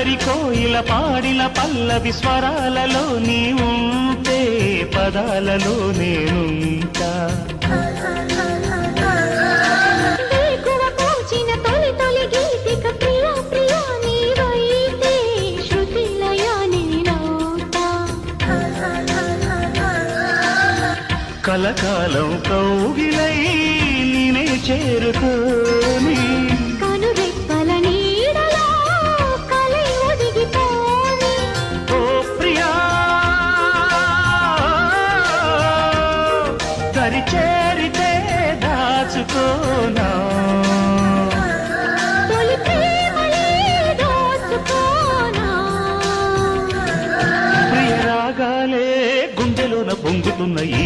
అల్లరి కోయిల పాడిన పల్లవి స్వరాలలో నీ ఉంటే పదాలలో నేనుంటా కలకాలం కౌగిలై నేనే చేరుకోని కనురెప్పల నీడలో కలై ఒదిగిపోని ఓ ప్రియా దరి చేరితే దాచుకోనా తొలి ప్రేమలే దోచుకోనా ప్రియ రాగాలే గుండెలోన పొంగుతున్న ఈ